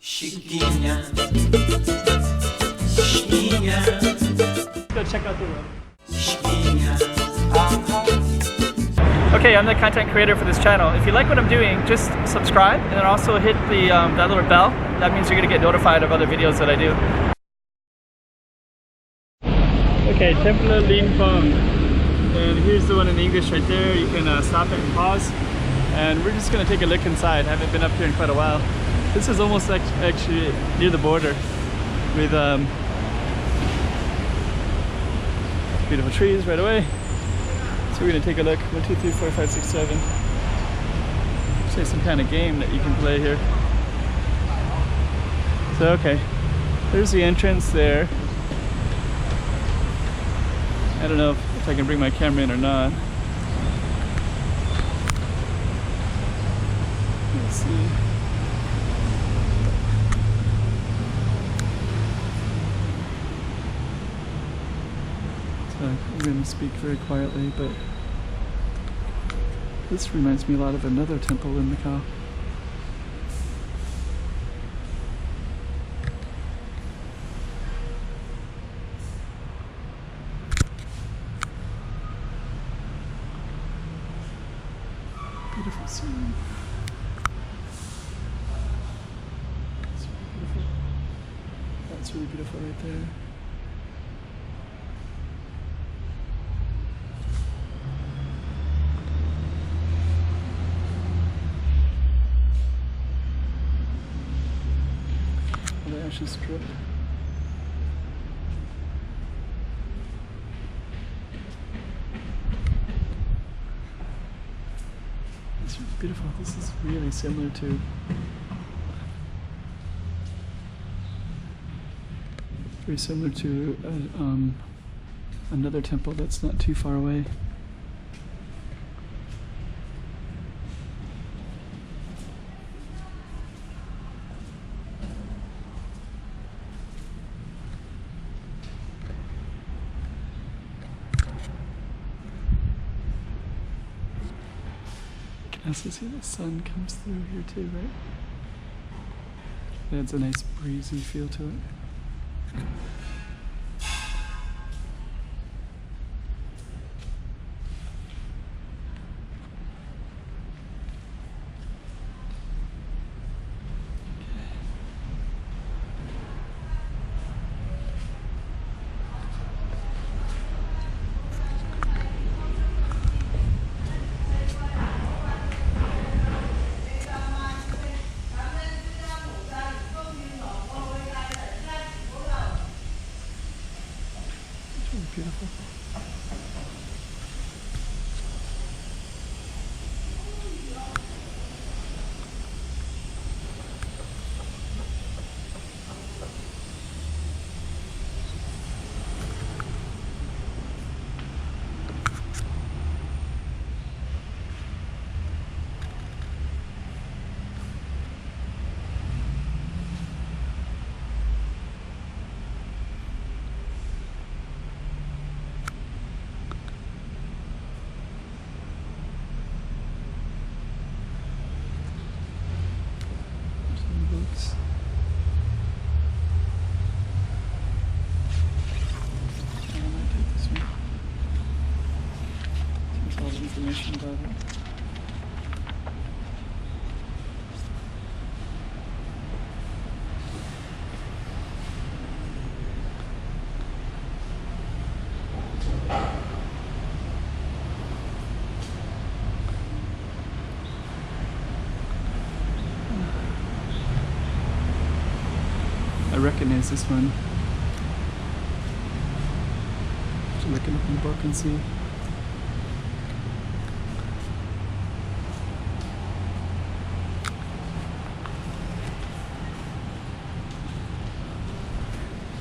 Chiquinha, Chiquinha. Go check out the room. Chiquinha. Okay, I'm the content creator for this channel. If you like what I'm doing, just subscribe and then also hit the that little bell. That means you're gonna get notified of other videos that I do. Okay, Temple of Lin Fong. And here's the one in English right there. You can stop it and pause. And we're just gonna take a look inside. I haven't been up here in quite a while. This is almost like actually near the border with beautiful trees right away. So we're gonna take a look. 1, 2, 3, 4, 5, 6, 7. Say some kind of game that you can play here. So okay, there's the entrance there. I don't know if I can bring my camera in or not. Let's see. So I'm going to speak very quietly, but this reminds me a lot of another temple in Macau. Beautiful scene. That's really beautiful. That's really beautiful right there. Oh, the ashes drip. It's beautiful. This is really similar to another temple that's not too far away. You can also see the sun comes through here too, right? It adds a nice breezy feel to it. Beautiful. Books. I might take this one. There's all the information about it. I recognize this one. Just looking up in the book and see.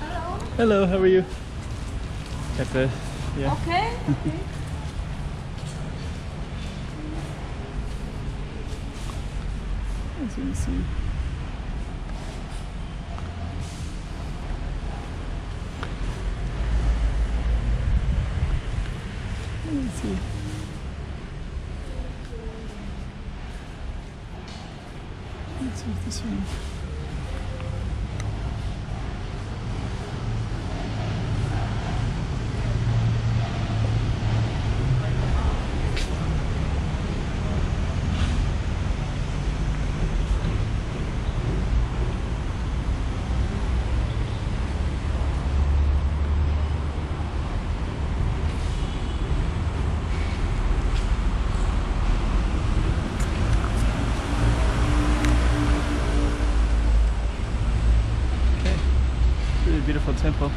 Hello. Hello, how are you? Cafe. Yeah. Okay. Okay. As you can see. Let's see. Let's see if this one. Really beautiful temple.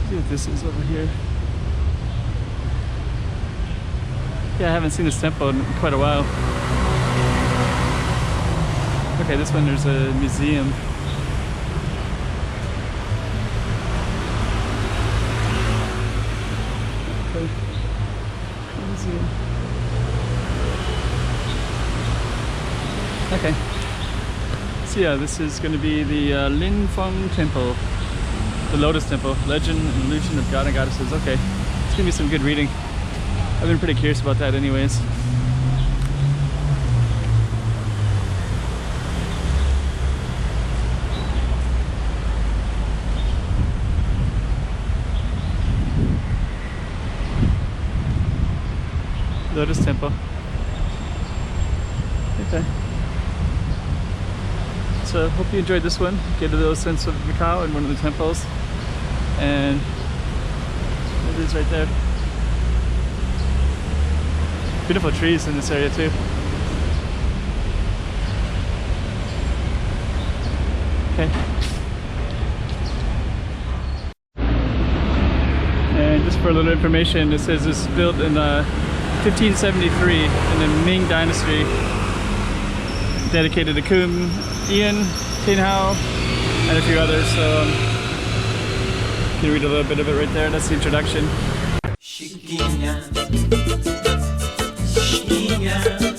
See what this is over here. Yeah, I haven't seen this temple in quite a while. Okay, this one there's a museum. Okay. Museum. Okay. So yeah, this is going to be the Lin Fong Temple. The Lotus Temple. Legend and illusion of God and Goddesses. Okay. It's going to be some good reading. I've been pretty curious about that anyways. Lotus Temple. Okay. So hope you enjoyed this one. Get a little sense of Macau and one of the temples. And it is right there. Beautiful trees in this area too. Okay. And just for a little information, it says it's built in 1573 in the Ming Dynasty. Dedicated to Kun Ian, Tin Hao, and a few others. So you can read a little bit of it right there. That's the introduction. Chiquinha, chiquinha.